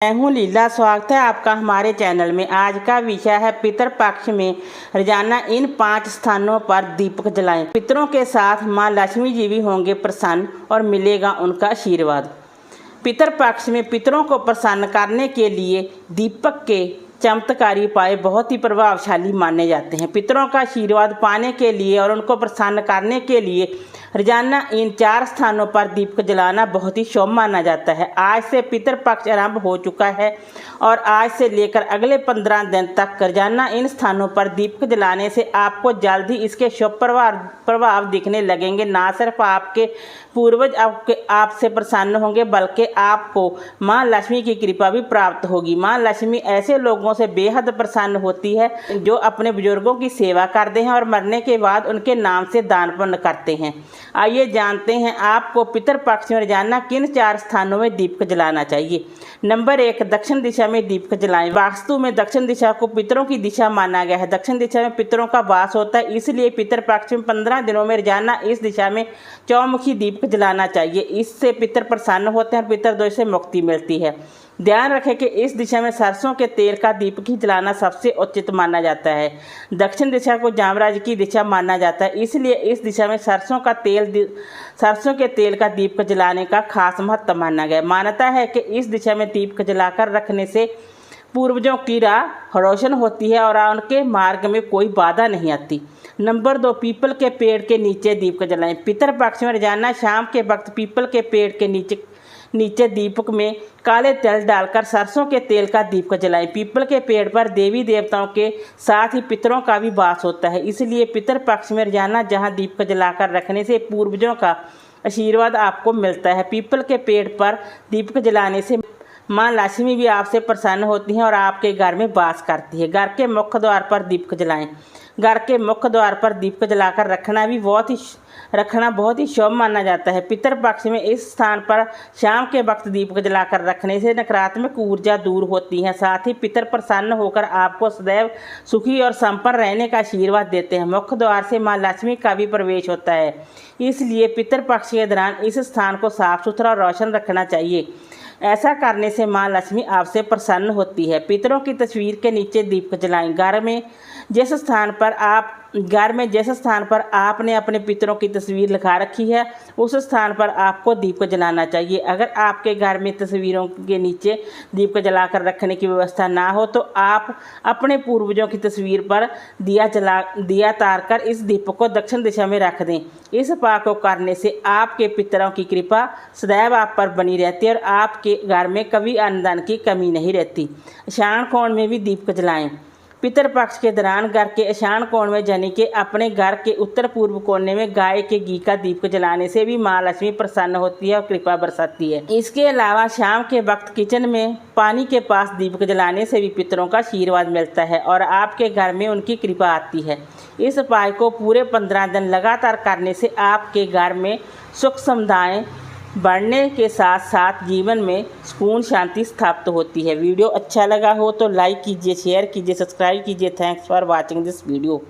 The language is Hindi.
मैं हूँ लीला। स्वागत है आपका हमारे चैनल में। आज का विषय है पितृपक्ष में रोजाना इन 5 स्थानों पर दीपक जलाएं। पितरों के साथ माँ लक्ष्मी जी भी होंगे प्रसन्न और मिलेगा उनका आशीर्वाद। पितृपक्ष में पितरों को प्रसन्न करने के लिए दीपक के चमत्कारी उपाय बहुत ही प्रभावशाली माने जाते हैं। पितरों का आशीर्वाद पाने के लिए और उनको प्रसन्न करने के लिए रोजाना इन 4 स्थानों पर दीपक जलाना बहुत ही शुभ माना जाता है। आज से पितृपक्ष आरंभ हो चुका है और आज से लेकर अगले 15 दिन तक रोजाना इन स्थानों पर दीपक जलाने से आपको जल्द ही इसके शुभ प्रभाव दिखने लगेंगे। ना सिर्फ आपके पूर्वज आपसे प्रसन्न होंगे बल्कि आपको माँ लक्ष्मी की कृपा भी प्राप्त होगी। माँ लक्ष्मी ऐसे लोगों से बेहद प्रसन्न होती है जो अपने बुजुर्गों की सेवा करते हैं और मरने के बाद उनके नाम से दान पुण्य करते हैं। आइए जानते हैं आपको पितृपक्ष में रोजाना किन 4 स्थानों में दीपक जलाना चाहिए। नंबर 1, दक्षिण दिशा में दीपक जलाएं। वास्तु में दक्षिण दिशा को पितरों की दिशा माना गया है। दक्षिण दिशा में पितरों का वास होता है, इसलिए पितृपक्ष में 15 दिनों में रोजाना इस दिशा में चौमुखी दीपक जलाना चाहिए। इससे पितर प्रसन्न होते हैं और पितरदोष से मुक्ति मिलती है। ध्यान रखें कि इस दिशा में सरसों के तेल का दीपक ही जलाना सबसे उचित माना जाता है। दक्षिण दिशा को जामराज की दिशा माना जाता है, इसलिए इस दिशा में सरसों के तेल का दीपक जलाने का खास महत्व माना गया। मान्यता है कि इस दिशा में दीपक जलाकर रखने से पूर्वजों की राह रोशन होती है और उनके मार्ग में कोई बाधा नहीं आती। नंबर 2, पीपल के पेड़ के नीचे दीपक जलाएं। पितृपक्ष में रोजाना शाम के वक्त पीपल के पेड़ के नीचे दीपक में काले तिल डालकर सरसों के तेल का दीपक जलाएं। पीपल के पेड़ पर देवी देवताओं के साथ ही पितरों का भी वास होता है, इसलिए पितृपक्ष में रोजाना जहां दीपक जलाकर रखने से पूर्वजों का आशीर्वाद आपको मिलता है। पीपल के पेड़ पर दीपक जलाने से माँ लक्ष्मी भी आपसे प्रसन्न होती हैं और आपके घर में वास करती है। घर के मुख्य द्वार पर दीपक जलाएं। घर के मुख्य द्वार पर दीपक जलाकर रखना बहुत ही शुभ माना जाता है। पितृपक्ष में इस स्थान पर शाम के वक्त दीपक जलाकर रखने से नकारात्मक ऊर्जा दूर होती है। साथ ही पितर प्रसन्न होकर आपको सदैव सुखी और संपन्न रहने का आशीर्वाद देते हैं। मुख्य द्वार से माँ लक्ष्मी का भी प्रवेश होता है, इसलिए पितृपक्ष के दौरान इस स्थान को साफ सुथरा और रोशन रखना चाहिए। ऐसा करने से माँ लक्ष्मी आपसे प्रसन्न होती है। पितरों की तस्वीर के नीचे दीपक जलाएं। घर में जिस स्थान पर आपने अपने पितरों की तस्वीर लगा रखी है उस स्थान पर आपको दीपक जलाना चाहिए। अगर आपके घर में तस्वीरों के नीचे दीपक जलाकर रखने की व्यवस्था ना हो तो आप अपने पूर्वजों की तस्वीर पर दिया तारकर इस दीपक को दक्षिण दिशा में रख दें। इस उपाय को करने से आपके पितरों की कृपा सदैव आप पर बनी रहती है और आपके घर में कभी अन्नदान की कमी नहीं रहती। ईशान कोण में भी दीपक जलाएं। पितृपक्ष के दौरान घर के ईशान कोण में यानी कि अपने घर के उत्तर पूर्व कोने में गाय के घी का दीपक जलाने से भी माँ लक्ष्मी प्रसन्न होती है और कृपा बरसाती है। इसके अलावा शाम के वक्त किचन में पानी के पास दीपक जलाने से भी पितरों का आशीर्वाद मिलता है और आपके घर में उनकी कृपा आती है। इस उपाय को पूरे 15 दिन लगातार करने से आपके घर में सुख समृद्धि बढ़ने के साथ साथ जीवन में सुकून शांति स्थापित होती है। वीडियो अच्छा लगा हो तो लाइक कीजिए, शेयर कीजिए, सब्सक्राइब कीजिए। Thanks for watching this video.